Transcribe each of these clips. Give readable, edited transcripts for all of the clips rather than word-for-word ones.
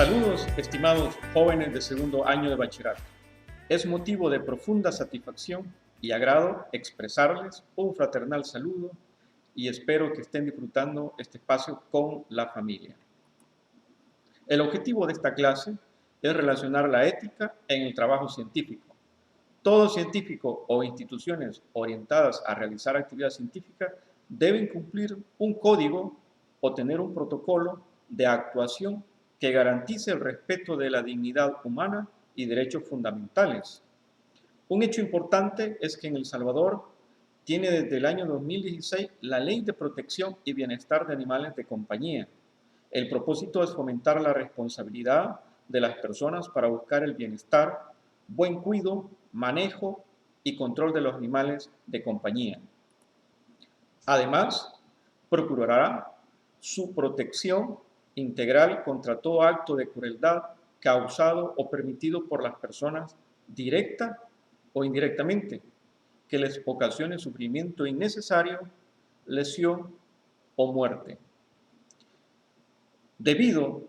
Saludos, estimados jóvenes de segundo año de bachillerato. Es motivo de profunda satisfacción y agrado expresarles un fraternal saludo y espero que estén disfrutando este espacio con la familia. El objetivo de esta clase es relacionar la ética en el trabajo científico. Todo científico o instituciones orientadas a realizar actividad científica deben cumplir un código o tener un protocolo de actuación que garantice el respeto de la dignidad humana y derechos fundamentales. Un hecho importante es que en El Salvador tiene desde el año 2016 la Ley de Protección y Bienestar de Animales de Compañía. El propósito es fomentar la responsabilidad de las personas para buscar el bienestar, buen cuidado, manejo y control de los animales de compañía. Además, procurará su protección integral contra todo acto de crueldad causado o permitido por las personas directa o indirectamente, que les ocasione sufrimiento innecesario, lesión o muerte. Debido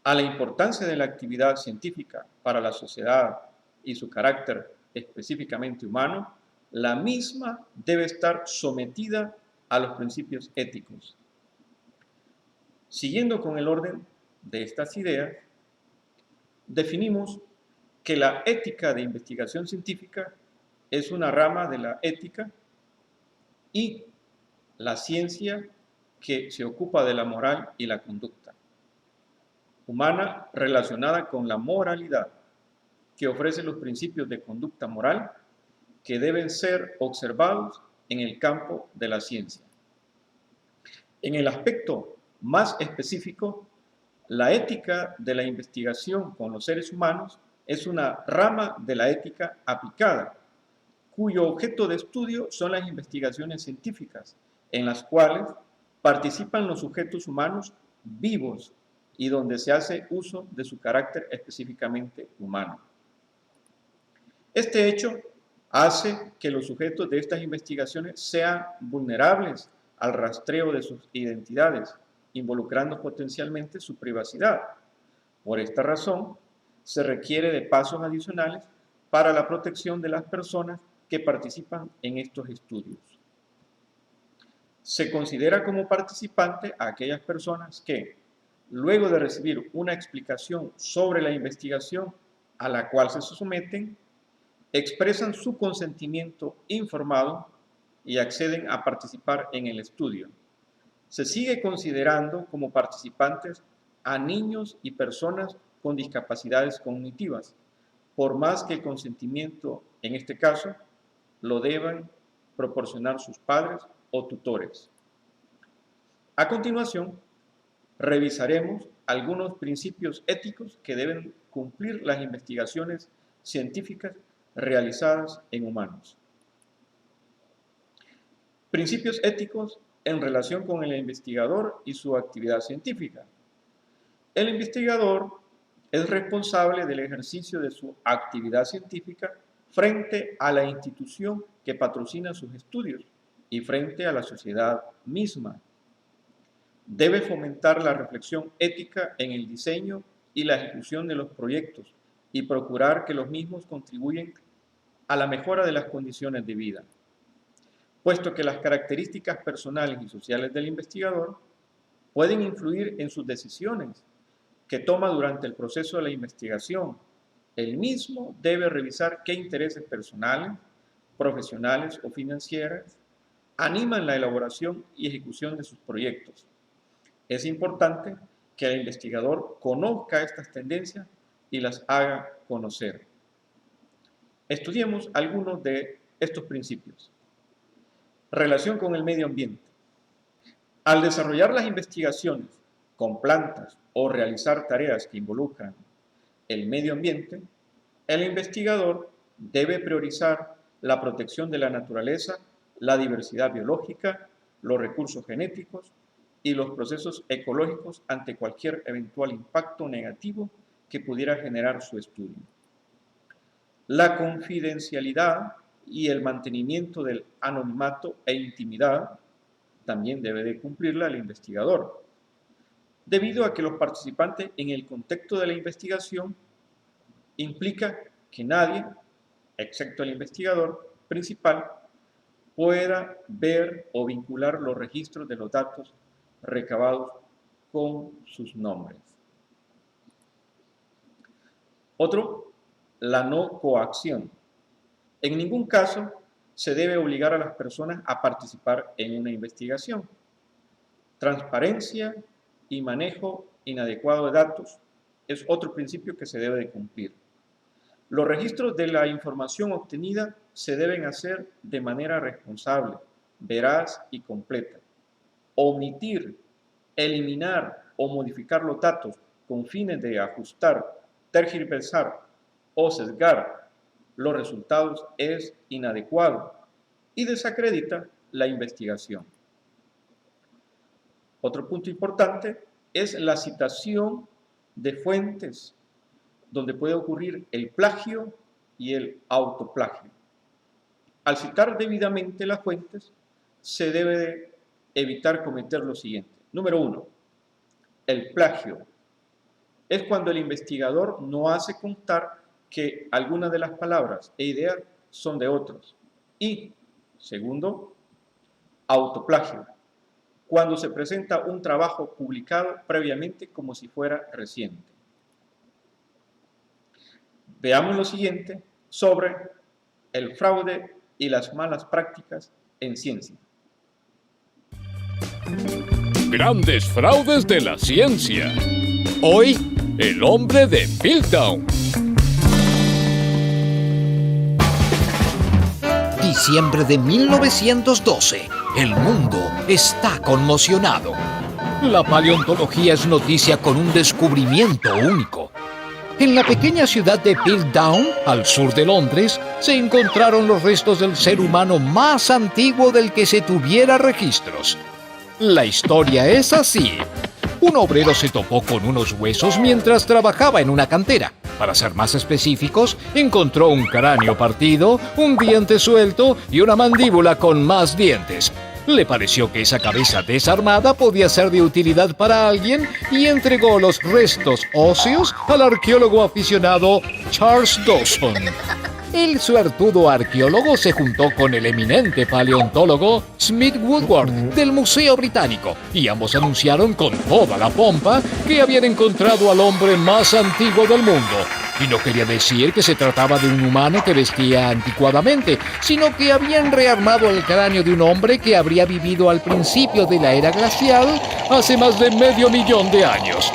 a la importancia de la actividad científica para la sociedad y su carácter específicamente humano, la misma debe estar sometida a los principios éticos. Siguiendo con el orden de estas ideas, definimos que la ética de investigación científica es una rama de la ética y la ciencia que se ocupa de la moral y la conducta humana relacionada con la moralidad, que ofrece los principios de conducta moral que deben ser observados en el campo de la ciencia. En el aspecto más específico, la ética de la investigación con los seres humanos es una rama de la ética aplicada, cuyo objeto de estudio son las investigaciones científicas, en las cuales participan los sujetos humanos vivos y donde se hace uso de su carácter específicamente humano. Este hecho hace que los sujetos de estas investigaciones sean vulnerables al rastreo de sus identidades, involucrando potencialmente su privacidad. Por esta razón, se requiere de pasos adicionales para la protección de las personas que participan en estos estudios. Se considera como participante a aquellas personas que, luego de recibir una explicación sobre la investigación a la cual se someten, expresan su consentimiento informado y acceden a participar en el estudio. Se sigue considerando como participantes a niños y personas con discapacidades cognitivas, por más que el consentimiento, en este caso, lo deban proporcionar sus padres o tutores. A continuación, revisaremos algunos principios éticos que deben cumplir las investigaciones científicas realizadas en humanos. Principios éticos en relación con el investigador y su actividad científica. El investigador es responsable del ejercicio de su actividad científica frente a la institución que patrocina sus estudios y frente a la sociedad misma. Debe fomentar la reflexión ética en el diseño y la ejecución de los proyectos y procurar que los mismos contribuyan a la mejora de las condiciones de vida, puesto que las características personales y sociales del investigador pueden influir en sus decisiones que toma durante el proceso de la investigación. El mismo debe revisar qué intereses personales, profesionales o financieros animan la elaboración y ejecución de sus proyectos. Es importante que el investigador conozca estas tendencias y las haga conocer. Estudiemos algunos de estos principios. Relación con el medio ambiente. Al desarrollar las investigaciones con plantas o realizar tareas que involucran el medio ambiente, el investigador debe priorizar la protección de la naturaleza, la diversidad biológica, los recursos genéticos y los procesos ecológicos ante cualquier eventual impacto negativo que pudiera generar su estudio. La confidencialidad y el mantenimiento del anonimato e intimidad también debe de cumplirla el investigador. debido a que los participantes en el contexto de la investigación implica que nadie, excepto el investigador principal, pueda ver o vincular los registros de los datos recabados con sus nombres. Otro, la no coacción. En ningún caso se debe obligar a las personas a participar en una investigación. Transparencia y manejo inadecuado de datos es otro principio que se debe de cumplir. Los registros de la información obtenida se deben hacer de manera responsable, veraz y completa. Omitir, eliminar o modificar los datos con fines de ajustar, tergiversar o sesgar los resultados es inadecuado y desacredita la investigación. Otro punto importante es la citación de fuentes, donde puede ocurrir el plagio y el autoplagio. Al citar debidamente las fuentes, se debe de evitar cometer lo siguiente. Número 1, el plagio. Es cuando el investigador no hace constar que algunas de las palabras e ideas son de otros. Y, segundo, autoplagio, cuando se presenta un trabajo publicado previamente como si fuera reciente. Veamos lo siguiente sobre el fraude y las malas prácticas en ciencia. Grandes fraudes de la ciencia. Hoy, el hombre de Piltdown. Diciembre de 1912. El mundo está conmocionado. La paleontología es noticia con un descubrimiento único. En la pequeña ciudad de Piltdown, al sur de Londres, se encontraron los restos del ser humano más antiguo del que se tuviera registros. La historia es así. Un obrero se topó con unos huesos mientras trabajaba en una cantera. Para ser más específicos, encontró un cráneo partido, un diente suelto y una mandíbula con más dientes. Le pareció que esa cabeza desarmada podía ser de utilidad para alguien y entregó los restos óseos al arqueólogo aficionado Charles Dawson. El suertudo arqueólogo se juntó con el eminente paleontólogo Smith Woodward del Museo Británico y ambos anunciaron con toda la pompa que habían encontrado al hombre más antiguo del mundo. Y no quería decir que se trataba de un humano que vestía anticuadamente, sino que habían rearmado el cráneo de un hombre que habría vivido al principio de la era glacial hace más de 500.000 de años.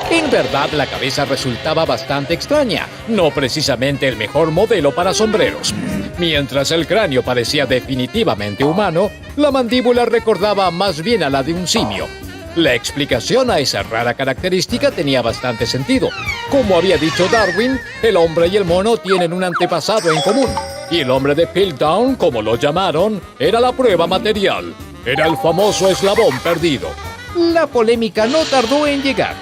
En verdad, la cabeza resultaba bastante extraña, no precisamente el mejor modelo para sombreros. Mientras el cráneo parecía definitivamente humano, la mandíbula recordaba más bien a la de un simio. La explicación a esa rara característica tenía bastante sentido. Como había dicho Darwin, el hombre y el mono tienen un antepasado en común. Y el hombre de Piltdown, como lo llamaron, era la prueba material. Era el famoso eslabón perdido. La polémica no tardó en llegar.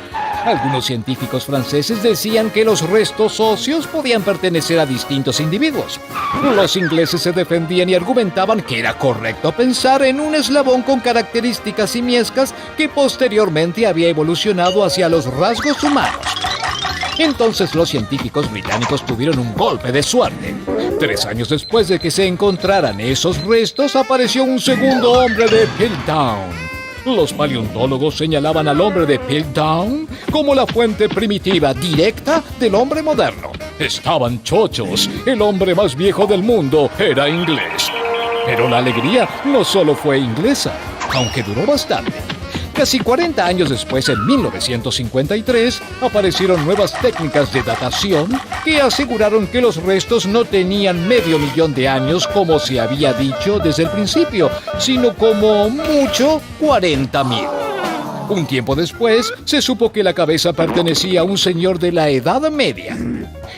Algunos científicos franceses decían que los restos óseos podían pertenecer a distintos individuos. Los ingleses se defendían y argumentaban que era correcto pensar en un eslabón con características simiescas que posteriormente había evolucionado hacia los rasgos humanos. Entonces los científicos británicos tuvieron un golpe de suerte. 3 años después de que se encontraran esos restos, apareció un segundo hombre de Piltdown. Los paleontólogos señalaban al hombre de Piltdown como la fuente primitiva directa del hombre moderno. Estaban chochos. El hombre más viejo del mundo era inglés. Pero la alegría no solo fue inglesa, aunque duró bastante. Casi 40 años después, en 1953, aparecieron nuevas técnicas de datación que aseguraron que los restos no tenían 500.000 de años como se había dicho desde el principio, sino como mucho 40.000. Un tiempo después, se supo que la cabeza pertenecía a un señor de la Edad Media.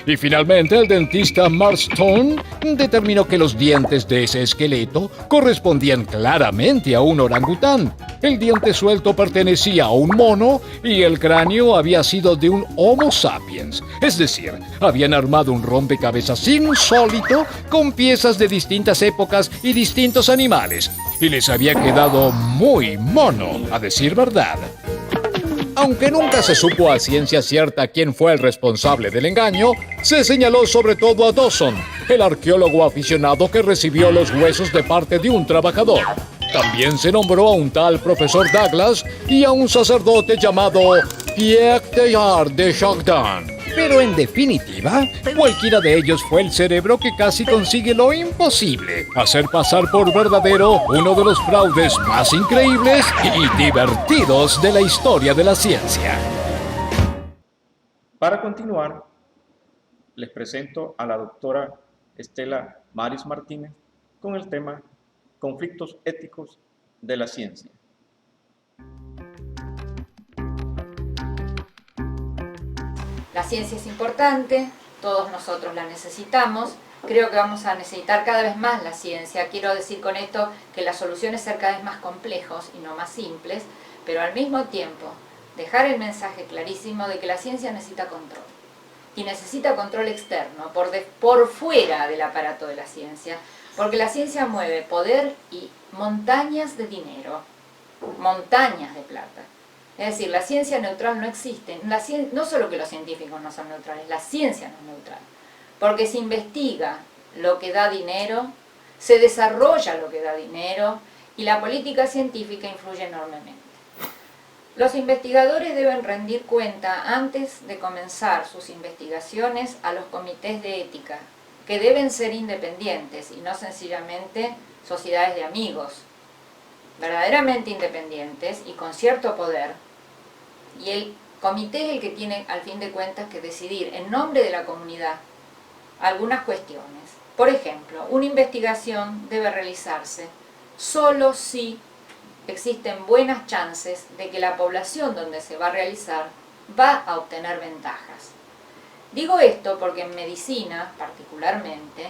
Y finalmente el dentista Marston determinó que los dientes de ese esqueleto correspondían claramente a un orangután. El diente suelto pertenecía a un mono y el cráneo había sido de un Homo sapiens. Es decir, habían armado un rompecabezas insólito con piezas de distintas épocas y distintos animales. Y les había quedado muy mono, a decir verdad. Aunque nunca se supo a ciencia cierta quién fue el responsable del engaño, se señaló sobre todo a Dawson, el arqueólogo aficionado que recibió los huesos de parte de un trabajador. También se nombró a un tal profesor Douglas y a un sacerdote llamado Pierre Teilhard de Chardin. Pero en definitiva, cualquiera de ellos fue el cerebro que casi consigue lo imposible: hacer pasar por verdadero uno de los fraudes más increíbles y divertidos de la historia de la ciencia. Para continuar, les presento a la doctora Estela Maris Martínez con el tema Conflictos éticos de la ciencia. La ciencia es importante, todos nosotros la necesitamos. Creo que vamos a necesitar cada vez más la ciencia. Quiero decir con esto que las soluciones ser cada vez más complejos y no más simples, pero al mismo tiempo dejar el mensaje clarísimo de que la ciencia necesita control. Y necesita control externo, por fuera del aparato de la ciencia, porque la ciencia mueve poder y montañas de dinero, montañas de plata. Es decir, la ciencia neutral no existe. No solo que los científicos no son neutrales, la ciencia no es neutral. Porque se investiga lo que da dinero, se desarrolla lo que da dinero y la política científica influye enormemente. Los investigadores deben rendir cuenta antes de comenzar sus investigaciones a los comités de ética, que deben ser independientes y no sencillamente sociedades de amigos, verdaderamente independientes y con cierto poder. Y el comité es el que tiene, al fin de cuentas, que decidir en nombre de la comunidad algunas cuestiones. Por ejemplo, una investigación debe realizarse solo si existen buenas chances de que la población donde se va a realizar va a obtener ventajas. Digo esto porque en medicina, particularmente,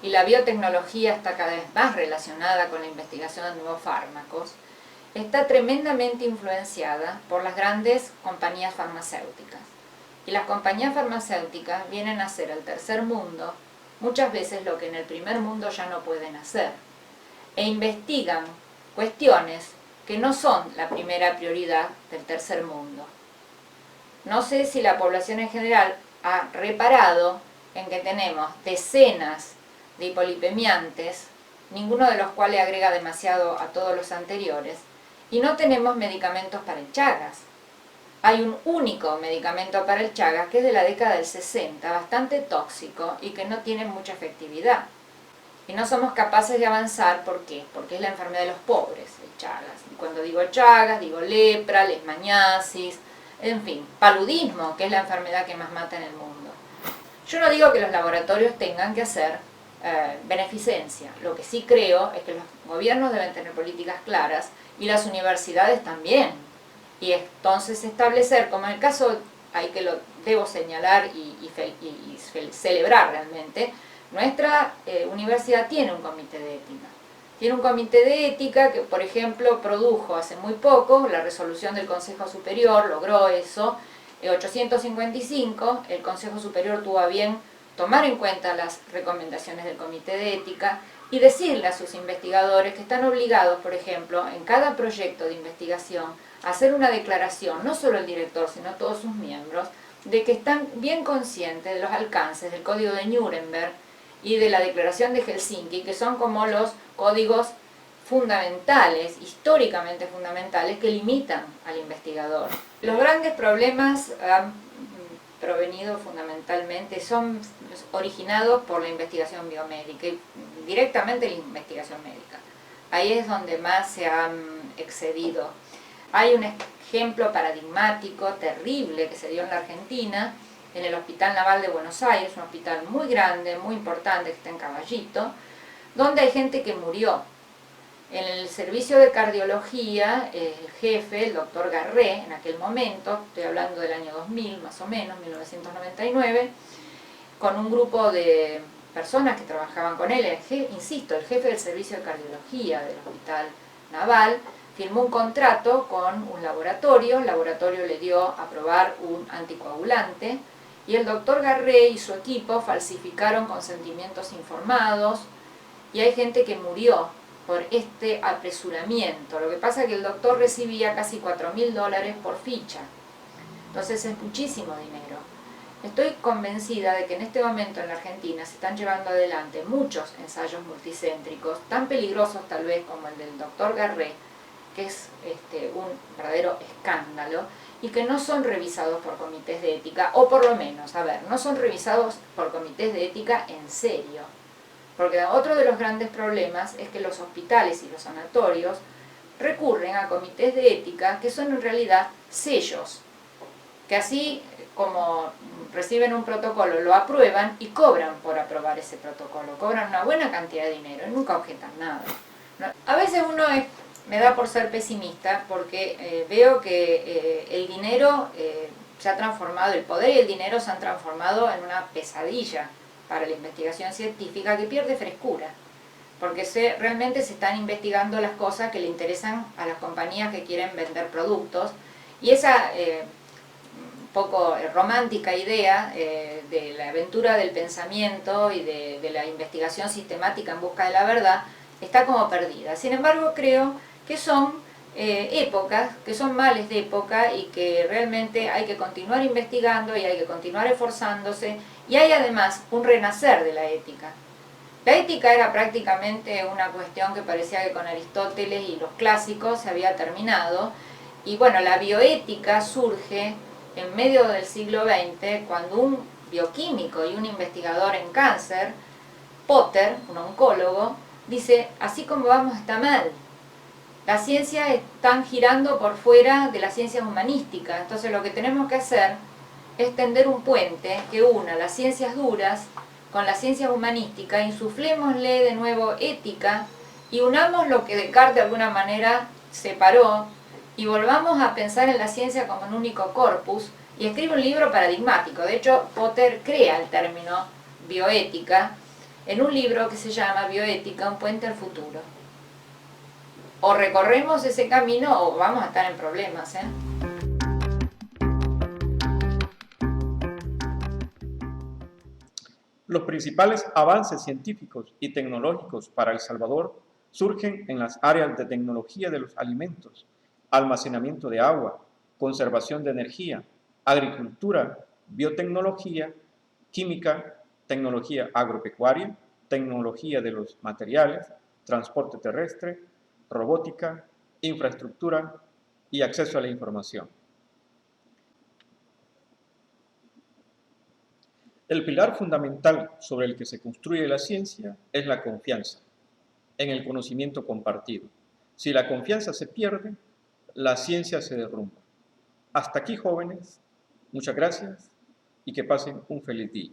y la biotecnología está cada vez más relacionada con la investigación de nuevos fármacos, está tremendamente influenciada por las grandes compañías farmacéuticas. Y las compañías farmacéuticas vienen a hacer al tercer mundo muchas veces lo que en el primer mundo ya no pueden hacer. E investigan cuestiones que no son la primera prioridad del tercer mundo. No sé si la población en general ha reparado en que tenemos decenas de hipolipemiantes, ninguno de los cuales agrega demasiado a todos los anteriores, y no tenemos medicamentos para el Chagas. Hay un único medicamento para el Chagas que es de la década del 60, bastante tóxico y que no tiene mucha efectividad. Y no somos capaces de avanzar, ¿por qué? Porque es la enfermedad de los pobres, el Chagas. Y cuando digo Chagas, digo lepra, leishmaniasis, en fin, paludismo, que es la enfermedad que más mata en el mundo. Yo no digo que los laboratorios tengan que hacer beneficencia. Lo que sí creo es que los gobiernos deben tener políticas claras y las universidades también. Y entonces establecer, como en el caso, ahí que lo debo señalar y celebrar realmente, nuestra universidad tiene un comité de ética. Tiene un comité de ética que, por ejemplo, produjo hace muy poco la resolución del Consejo Superior, logró eso, 855, el Consejo Superior tuvo a bien tomar en cuenta las recomendaciones del comité de ética y decirle a sus investigadores que están obligados, por ejemplo, en cada proyecto de investigación, a hacer una declaración, no solo el director, sino todos sus miembros, de que están bien conscientes de los alcances del Código de Nuremberg y de la Declaración de Helsinki, que son como los códigos fundamentales, históricamente fundamentales, que limitan al investigador. Los grandes problemas han provenido fundamentalmente, son originados por la investigación biomédica, y directamente la investigación médica. Ahí es donde más se han excedido. Hay un ejemplo paradigmático, terrible, que se dio en la Argentina, en el Hospital Naval de Buenos Aires, un hospital muy grande, muy importante, que está en Caballito, donde hay gente que murió. En el servicio de cardiología, el jefe, el doctor Garré, en aquel momento, estoy hablando del año 2000 más o menos, 1999, con un grupo de personas que trabajaban con él, insisto, el jefe del servicio de cardiología del Hospital Naval, firmó un contrato con un laboratorio, el laboratorio le dio a probar un anticoagulante, y el doctor Garré y su equipo falsificaron consentimientos informados, y hay gente que murió por este apresuramiento. Lo que pasa es que el doctor recibía casi $4.000 por ficha. Entonces es muchísimo dinero. Estoy convencida de que en este momento en la Argentina se están llevando adelante muchos ensayos multicéntricos, tan peligrosos tal vez como el del doctor Garré, que es un verdadero escándalo, y que no son revisados por comités de ética, o por lo menos, no son revisados por comités de ética en serio. Porque otro de los grandes problemas es que los hospitales y los sanatorios recurren a comités de ética que son en realidad sellos, que así como reciben un protocolo, lo aprueban y cobran por aprobar ese protocolo, cobran una buena cantidad de dinero y nunca objetan nada. A veces uno me da por ser pesimista porque veo que el dinero se ha transformado, el poder y el dinero se han transformado en una pesadilla para la investigación científica que pierde frescura, porque realmente se están investigando las cosas que le interesan a las compañías que quieren vender productos, y esa poco romántica idea de la aventura del pensamiento y de la investigación sistemática en busca de la verdad está como perdida. Sin embargo, creo que son épocas, que son males de época, y que realmente hay que continuar investigando y hay que continuar esforzándose, y hay además un renacer de la ética. La ética era prácticamente una cuestión que parecía que con Aristóteles y los clásicos se había terminado, y bueno, la bioética surge en medio del siglo XX, cuando un bioquímico y un investigador en cáncer, Potter, un oncólogo, dice: así como vamos está mal. Las ciencias están girando por fuera de las ciencias humanísticas, entonces lo que tenemos que hacer es tender un puente que una las ciencias duras con las ciencias humanísticas, insuflémosle de nuevo ética y unamos lo que Descartes de alguna manera separó, y volvamos a pensar en la ciencia como un único corpus, y escribe un libro paradigmático. De hecho, Potter crea el término bioética en un libro que se llama Bioética, un puente al futuro. O recorremos ese camino o vamos a estar en problemas, Los principales avances científicos y tecnológicos para El Salvador surgen en las áreas de tecnología de los alimentos, almacenamiento de agua, conservación de energía, agricultura, biotecnología, química, tecnología agropecuaria, tecnología de los materiales, transporte terrestre, robótica, infraestructura y acceso a la información. El pilar fundamental sobre el que se construye la ciencia es la confianza en el conocimiento compartido. Si la confianza se pierde, la ciencia se derrumba. Hasta aquí, jóvenes. Muchas gracias y que pasen un feliz día.